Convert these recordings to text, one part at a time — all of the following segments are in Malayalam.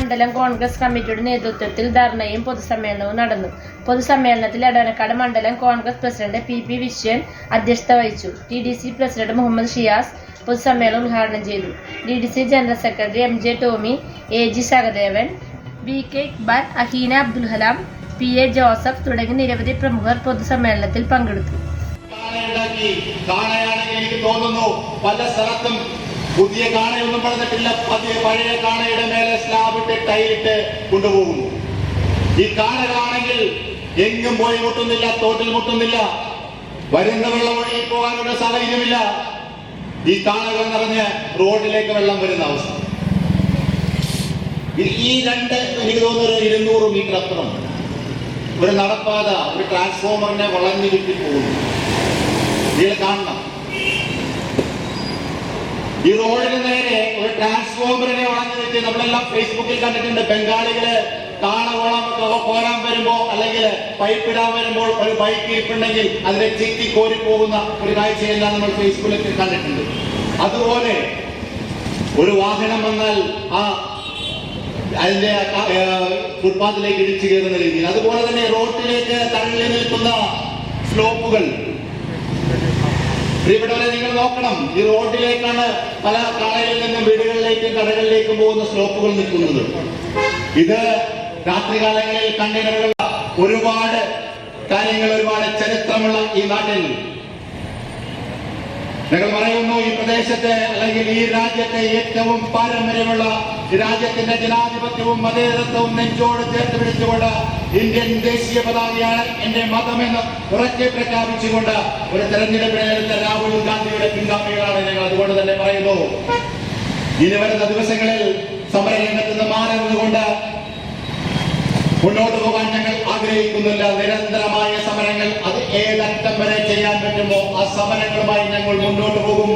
മണ്ഡലം കോൺഗ്രസ് കമ്മിറ്റിയുടെ നേതൃത്വത്തിൽ ധർണയും പൊതുസമ്മേളനവും നടന്നു. പൊതുസമ്മേളനത്തിൽ എടവനക്കാട് മണ്ഡലം കോൺഗ്രസ് പ്രസിഡന്റ് പി വിശ്വൻ അധ്യക്ഷത വഹിച്ചു. TDC പ്രസിഡന്റ് മുഹമ്മദ് ഷിയാസ് പൊതുസമ്മേളനം ഉദ്ഘാടനം ചെയ്തു. DDC general secretary MJ Tomy, AG Sahadevan, VK Iqbal, Aheena Abdul Kalam, PA Joseph തുടങ്ങി നിരവധി പ്രമുഖർ പൊതുസമ്മേളനത്തിൽ പങ്കെടുത്തു. എനിക്ക് തോന്നുന്നു പല സ്ഥലത്തും പുതിയ കാണയൊന്നും പറഞ്ഞിട്ടില്ല, പഴയ കാണയുടെ മേലെ സ്ലാബിട്ട് ടൈലിട്ട് കൊണ്ടുപോകുന്നു. ഈ കാണലാണെങ്കിൽ എങ്ങും പോയി മുട്ടുന്നില്ല, തോട്ടിൽ മുട്ടുന്നില്ല, വരുന്ന വെള്ളം ഒഴുകി പോകാനുള്ള സാഹചര്യമില്ല. ഈ കാണകൾ നിറഞ്ഞ് റോഡിലേക്ക് വെള്ളം വരുന്ന അവസ്ഥ. ഈ രണ്ട് എനിക്ക് തോന്നുന്നു 200 മീറ്റർ അപ്പുറം ഒരു നടപ്പാത ഒരു ട്രാൻസ്ഫോമറിനെ വളഞ്ഞു വിട്ടി പോകുന്നു. ഇതിൽ കാണണം, ഈ റോഡിന് നേരെ ഒരു ട്രാൻസ്ഫോമറിനെ വളഞ്ഞു വെച്ച് നമ്മളെല്ലാം ഫേസ്ബുക്കിൽ കണ്ടിട്ടുണ്ട്. ബംഗാളികള് കാണവോളം കോരാൻ വരുമ്പോ അല്ലെങ്കിൽ പൈപ്പ് ഇടാൻ വരുമ്പോൾ ഒരു ബൈക്ക് ഇരിപ്പുണ്ടെങ്കിൽ അതിനെ ചീറ്റി കോരി പോകുന്ന ഒരു കാഴ്ചയെല്ലാം നമ്മൾ ഫേസ്ബുക്കിൽ കണ്ടിട്ടുണ്ട്. അതുപോലെ ഒരു വാഹനം വന്നാൽ അതിന്റെ ഫുട്പാത്തിലേക്ക് ഇടിച്ചു കയറുന്ന രീതിയിൽ, അതുപോലെ തന്നെ റോഡിലേക്ക് തള്ളി നിൽക്കുന്ന സ്ലോപ്പുകൾ. പ്രിയപ്പെട്ടവരെ, നിങ്ങൾ നോക്കണം, ഈ റോഡിലേക്കാണ് പല കടകളിൽ നിന്നും വീടുകളിലേക്കും കടകളിലേക്കും പോകുന്ന സ്ലോപ്പുകൾ നിൽക്കുന്നത്. ഇത് രാത്രികാലങ്ങളിൽ കണ്ടെയ്നറുകൾ, ഒരുപാട് കാര്യങ്ങൾ, ഒരുപാട് ചരിത്രമുള്ള ഈ നാട്ടിൽ ഞങ്ങൾ പറയുന്നു, ഈ പ്രദേശത്തെ അല്ലെങ്കിൽ ഈ രാജ്യത്തെ ഏറ്റവും പാരമ്പര്യമുള്ള ഈ രാജ്യത്തിന്റെ ജനാധിപത്യവും മതേതരത്വവും നെഞ്ചോട് ചേർത്ത് പിടിച്ചുകൊണ്ട് ഇന്ത്യൻ ദേശീയ പതാകയാണ് എന്റെ മതമെന്ന് ഉറക്കെ പ്രഖ്യാപിച്ചുകൊണ്ട് ഒരു തെരഞ്ഞെടുപ്പിനെ എടുത്ത രാഹുൽ ഗാന്ധിയുടെ പിൻഗാമികളാണ് ഞങ്ങൾ. അതുകൊണ്ട് തന്നെ പറയുന്നു, ഇനി വരുന്ന ദിവസങ്ങളിൽ സമരരംഗത്ത് നിന്ന് മാറി നിന്നുകൊണ്ട് മുന്നോട്ട് പോകാൻ ഞങ്ങൾ ആഗ്രഹിക്കുന്നില്ല. നിരന്തരമായ സമരങ്ങൾ, അത് ഏതറ്റം വരെ ചെയ്യാൻ പറ്റുമോ ആ സമരങ്ങളുമായി ഞങ്ങൾ മുന്നോട്ട് പോകും.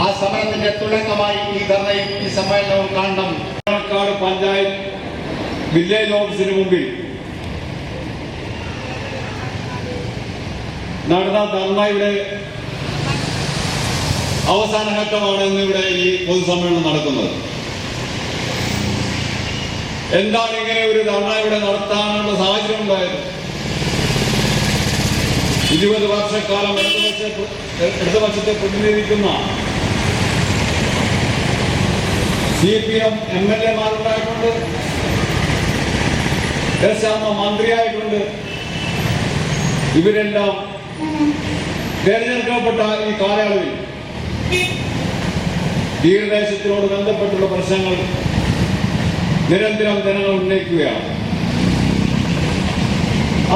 ആ സമരത്തിന്റെ തുടക്കമായി ഈ ധർണയും ഈ സമ്മേളനവും കാണണം. എടവനക്കാട് പഞ്ചായത്ത് വില്ലേജ് ഓഫീസിന് മുമ്പിൽ നടന്ന ധർണയുടെ അവസാന ഘട്ടമാണ് ഇന്നിവിടെ ഈ പൊതുസമ്മേളനം നടക്കുന്നത്. എന്താണ് ഇങ്ങനെ ഒരു ധർണ ഇവിടെ നടത്താനുള്ള സാഹചര്യം ഉണ്ടായത്? 20 വർഷക്കാലം ഇടതുപക്ഷത്തെ പ്രതിനിധീകരിക്കുന്ന CPM MLA-മാരുണ്ടായിട്ടുണ്ട്, ശർമ്മ മന്ത്രിയായിട്ടുണ്ട്. ഇവരെല്ലാം തെരഞ്ഞെടുക്കപ്പെട്ട ഈ കാലയളവിൽ തീരദേശത്തിനോട് ബന്ധപ്പെട്ടുള്ള പ്രശ്നങ്ങൾ നിരന്തരം ജനങ്ങൾ ഉന്നയിക്കുകയാണ്.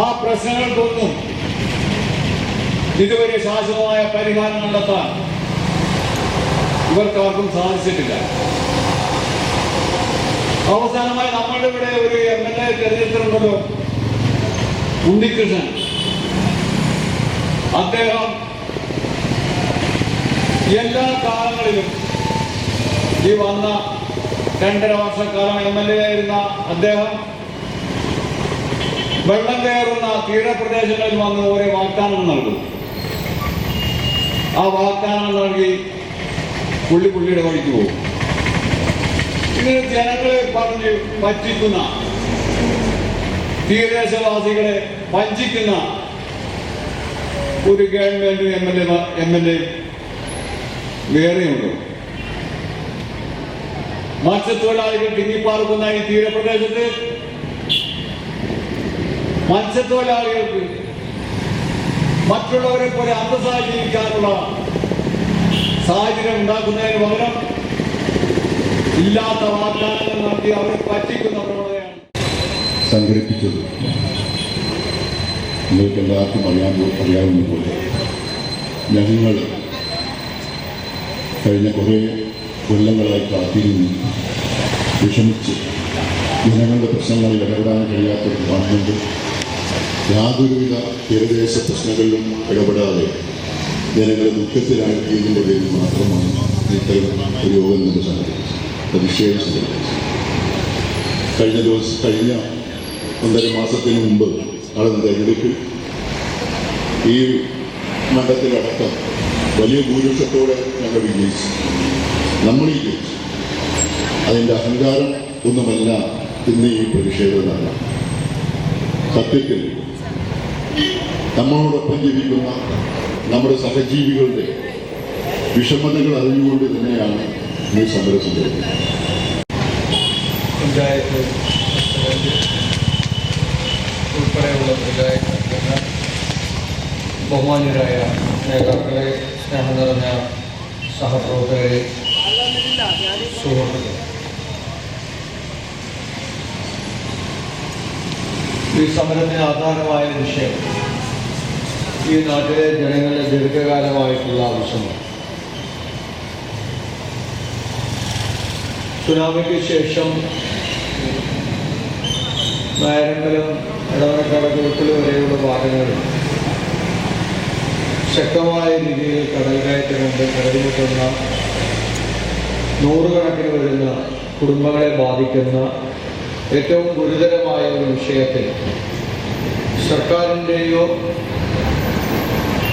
ആ പ്രശ്നങ്ങൾക്കൊന്നും ഇതുവരെ ശാശ്വതമായ പരിഹാരം കണ്ടെത്താൻ ഇവർക്കാർക്കും സാധിച്ചിട്ടില്ല. അവസാനമായി നമ്മളുടെ ഇവിടെ ഒരു MLA തെരഞ്ഞെടുത്തിട്ടുണ്ടല്ലോ, ഉണ്ണികൃഷ്ണൻ. അദ്ദേഹം എല്ലാ കാലങ്ങളിലും ഈ വന്ന 2.5 വർഷക്കാലം MLA ആയിരുന്ന അദ്ദേഹം വെള്ളം കയറുന്ന തീരപ്രദേശങ്ങളിൽ വന്ന് ഓരോ വാഗ്ദാനങ്ങൾ നൽകും. ആ വാഗ്ദാനങ്ങൾ നൽകി പുള്ളിയുടെ വഴിക്ക് പോകും. ഇങ്ങനെ ജനങ്ങളെ പറഞ്ഞ് പറ്റിക്കുന്ന, തീരദേശവാസികളെ വഞ്ചിക്കുന്ന ഒരു ഗവൺമെന്റ് MLA വേറെയുണ്ടോ? മത്സ്യത്തൊഴിലാളികൾ തിങ്ങിപ്പാർക്കുന്ന ഈ തീരപ്രദേശത്ത് മത്സ്യത്തൊഴിലാളികൾക്ക് മറ്റുള്ളവരെ പോലെ അന്തസ്സായി ജീവിക്കാനുള്ള സാഹചര്യം ഉണ്ടാക്കുന്നതിന് പകരം ഇല്ലാത്ത വാഗ്ദാനങ്ങൾ നടത്തി അവരെ പറ്റിക്കുന്ന പ്രവണതയാണ് സംഘടിപ്പിച്ചത്. നിങ്ങൾക്ക് എല്ലാവർക്കും അറിയാവുന്ന പോലെ ഞങ്ങൾ കഴിഞ്ഞ കുറേ കൊല്ലങ്ങളായി കാത്തിരുന്ന് വിഷമിച്ച് ജനങ്ങളുടെ പ്രശ്നങ്ങളിൽ ഇടപെടാൻ കഴിയാത്ത ഗവൺമെൻറ് യാതൊരുവിധ തീരദേശ പ്രശ്നങ്ങളിലും ഇടപെടാതെ ജനങ്ങളെ ദുഃഖത്തിലാക്കിയതിൻ്റെ പേരിൽ മാത്രമാണ് ഇത്തരം ഒരു യോഗം നമ്മൾ സംഘടിപ്പിച്ചത്. കഴിഞ്ഞ 1.5 മാസത്തിന് മുമ്പ് നടന്ന തെരഞ്ഞെടുപ്പിൽ ഈ മണ്ഡലത്തിലടക്കം വലിയ ഭൂരിപക്ഷത്തോടെ ഞങ്ങൾ വിജയിച്ചു. നമ്മൾ ഈ ജയിച്ചു. അതിൻ്റെ അഹങ്കാരം ഒന്നുമല്ല ഇന്ന് ഈ പ്രതിഷേധം നടത്താം. സത്യത്തിൽ നമ്മളോടൊപ്പം ജീവിക്കുന്ന നമ്മുടെ സഹജീവികളുടെ വിഷമതകൾ അറിഞ്ഞുകൊണ്ട് തന്നെയാണ് ഈ സമരം സംഘടിപ്പിക്കുന്നത്. പഞ്ചായത്ത് ഉൾപ്പെടെയുള്ള പഞ്ചായത്ത് അംഗങ്ങൾ, ബഹുമാന്യരായ നേതാക്കളെ, സ്നേഹം നിറഞ്ഞ സഹപ്രവർത്തകരെ, സുഹൃത്തുക്കളെ, ഈ സമരത്തിന് ആധാരമായ വിഷയം ഈ നാട്ടിലെ ജനങ്ങളുടെ ദീർഘകാലമായിട്ടുള്ള ആവശ്യമാണ്. സുനാമിക്ക് ശേഷം നായരമ്പലം, എടവനക്കാട്, കുളത്തിൽ വരെയുള്ള ഭാഗങ്ങളിൽ ശക്തമായ രീതിയിൽ കടൽ കയറ്റം കൊണ്ട് കടലിമുട്ടുന്ന നൂറുകണക്കിന് വരുന്ന കുടുംബങ്ങളെ ബാധിക്കുന്ന ഏറ്റവും ഗുരുതരമായ ഒരു വിഷയത്തിൽ സർക്കാരിൻ്റെയോ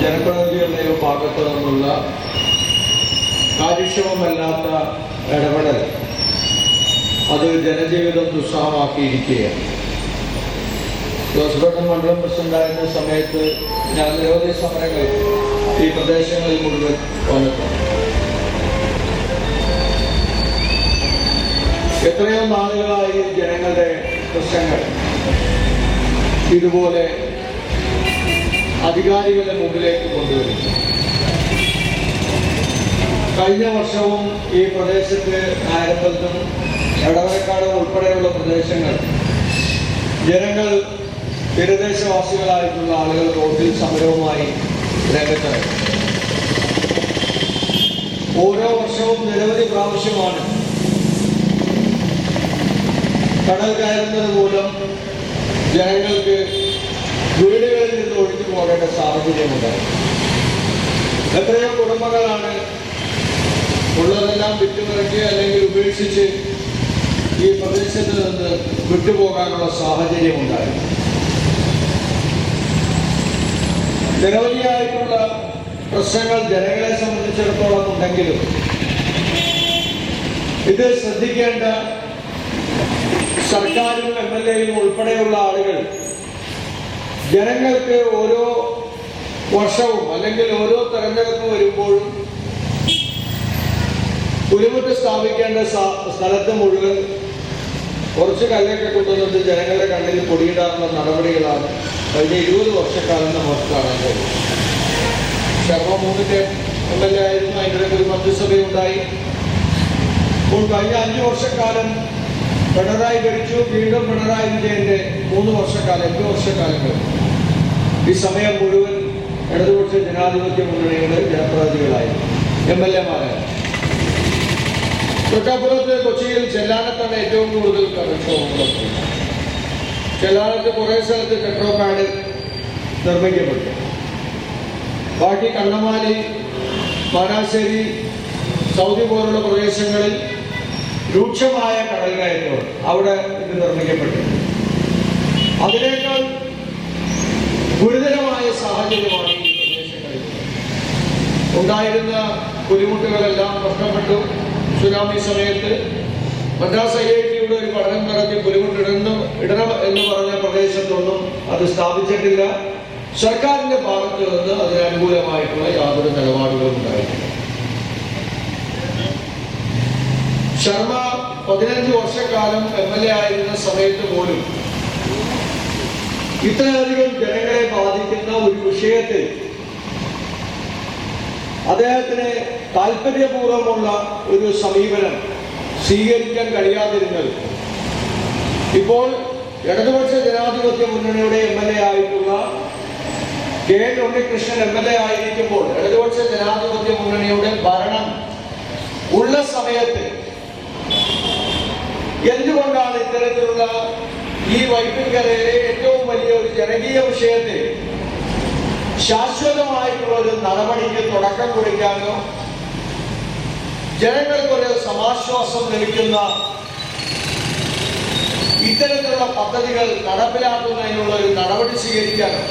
ജനപ്രതിനിധികളുടെയോ ഭാഗത്തു നിന്നുള്ള കാര്യക്ഷമമല്ലാത്ത ഇടപെടൽ അത് ജനജീവിതം ദുസ്സഹമാക്കിയിരിക്കുകയാണ്. ജോസഫ് മണ്ഡലം പ്രസിഡന്റായിരുന്ന സമയത്ത് ഞാൻ നിരവധി സമരങ്ങൾ ഈ പ്രദേശങ്ങളിൽ മുഴുവൻ വന്നിട്ടുണ്ട്. എത്രയോ നാളുകളായി ജനങ്ങളുടെ പ്രശ്നങ്ങൾ ഇതുപോലെ അധികാരികളുടെ മുമ്പിലേക്ക് കൊണ്ടുവരുന്നു. കഴിഞ്ഞ വർഷവും ഈ പ്രദേശത്ത് നായരമ്പലത്തും എടവനക്കാടും ഉൾപ്പെടെയുള്ള പ്രദേശങ്ങൾ ജനങ്ങൾ, തീരദേശവാസികളായിട്ടുള്ള ആളുകൾ റോഡിൽ സമരവുമായി രംഗത്തിറങ്ങി. ഓരോ വർഷവും നിരവധി പ്രാവശ്യമാണ് കടൽ കയറുന്നത് മൂലം ജനങ്ങൾക്ക് വീടുകളിൽ നിന്ന് ഒഴിഞ്ഞു പോകേണ്ട സാഹചര്യമുണ്ടായി. എത്രയോ കുടുംബങ്ങളാണ് ഉള്ളതെല്ലാം വിറ്റുമിറക്കി അല്ലെങ്കിൽ ഉപേക്ഷിച്ച് ഈ പ്രദേശത്ത് നിന്ന് വിട്ടുപോകാനുള്ള സാഹചര്യമുണ്ടായി. നിരവധിയായിട്ടുള്ള പ്രശ്നങ്ങൾ ജനങ്ങളെ സംബന്ധിച്ചിടത്തോളം ഉണ്ടെങ്കിലും ഇത് ശ്രദ്ധിക്കേണ്ട സർക്കാരും MLA-യും ഉൾപ്പെടെയുള്ള ആളുകൾ ജനങ്ങൾക്ക് ഓരോ വർഷവും അല്ലെങ്കിൽ ഓരോ തെരഞ്ഞെടുപ്പ് വരുമ്പോഴും പുലിമുട്ട് സ്ഥാപിക്കേണ്ട സ്ഥലത്ത് മുഴുവൻ കുറച്ച് കല്ലൊക്കെ കൊണ്ടുവന്നിട്ട് ജനങ്ങളുടെ കണ്ണിൽ പൊടിയിടാനുള്ള നടപടികളാണ് കഴിഞ്ഞ 20 വർഷക്കാലം നമുക്ക് കാണാൻ കഴിയും. ശർമ്മ 3-ന്റെ MLA ആയിരുന്നു. അതിൻ്റെ ഒരു മന്ത്രിസഭയുണ്ടായി. ഇപ്പോൾ കഴിഞ്ഞ 5 വർഷക്കാലം പിണറായി ഭരിച്ചു. വീണ്ടും പിണറായി വിജയന്റെ 3 വർഷക്കാലം, 8 വർഷക്കാലം കഴിഞ്ഞു. ഈ സമയം മുഴുവൻ ഇടതുപക്ഷ ജനാധിപത്യ മുന്നണിയുടെ ജനപ്രതിനിധികളായി MLA-മാരായി. തൊട്ടപ്പുറത്ത് കൊച്ചിയിൽ ചെല്ലാനത്താണ് ഏറ്റവും കൂടുതൽ കടൽക്ഷോഭങ്ങൾ. ചെല്ലാനത്ത് കുറേ സ്ഥലത്ത് പെട്രോപാഡ് നിർമ്മിക്കപ്പെട്ടു. ബാക്കി കണ്ണമാലി, പാനാശ്ശേരി, സൗദി പോലുള്ള പ്രദേശങ്ങളിൽ രൂക്ഷമായ കടൽ കയറ്റം അവിടെ ഇത് നിർമ്മിക്കപ്പെട്ടു. അതിനേക്കാൾ ഗുരുതരമായ സാഹചര്യമാണ് ഈ പ്രദേശങ്ങളിൽ ഉണ്ടായിരുന്ന. പുലിമുട്ടുകളെല്ലാം നഷ്ടപ്പെട്ടു. സുനാമി സമയത്ത് മദ്രാസ് IIT-യുടെ ഒരു പഠനം നടത്തി പുലിമുട്ടിടണം എന്ന് പറഞ്ഞ പ്രദേശത്തൊന്നും അത് സ്ഥാപിച്ചിട്ടില്ല. സർക്കാരിന്റെ ഭാഗത്ത് നിന്ന് അതിന് അനുകൂലമായിട്ടുള്ള യാതൊരു നിലപാടുകളും ഉണ്ടായിട്ടില്ല. ശർമ്മ 15 വർഷക്കാലം MLA ആയിരുന്ന സമയത്ത് പോലും ഇത്രയധികം ജനങ്ങളെ ബാധിക്കുന്ന ഒരു വിഷയത്തിൽ അദ്ദേഹത്തിന് താല്പര്യപൂർവ്വമുള്ള ഒരു സമീപനം സ്വീകരിക്കാൻ കഴിയാതിരുന്നത് ഇപ്പോൾ ഇടതുപക്ഷ ജനാധിപത്യ മുന്നണിയുടെ MLA ആയിട്ടുള്ള K. ഉണ്ണികൃഷ്ണൻ MLA ആയിരിക്കുമ്പോൾ ഇടതുപക്ഷ ജനാധിപത്യ മുന്നണിയുടെ ഭരണം ഉള്ള സമയത്ത് എന്തുകൊണ്ടാണ് ഇത്തരത്തിലുള്ള ഈ വൈപ്പിൻകരയിലെ ഏറ്റവും വലിയ ഒരു ജനകീയ വിഷയത്തിൽ ശാശ്വതമായിട്ടുള്ള ഒരു നടപടിക്ക് തുടക്കം കുറിക്കാനോ ജനങ്ങൾക്കൊരു സമാശ്വാസം ലഭിക്കുന്ന ഇത്തരത്തിലുള്ള പദ്ധതികൾ നടപ്പിലാക്കുന്നതിനുള്ള ഒരു നടപടി സ്വീകരിക്കാനോ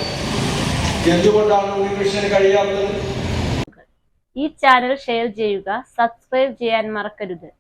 എന്തുകൊണ്ടാണ് ഉണ്ണികൃഷ്ണന് കഴിയാത്തത്? ഈ ചാനൽ ഷെയർ ചെയ്യുക, സബ്സ്ക്രൈബ് ചെയ്യാൻ മറക്കരുത്.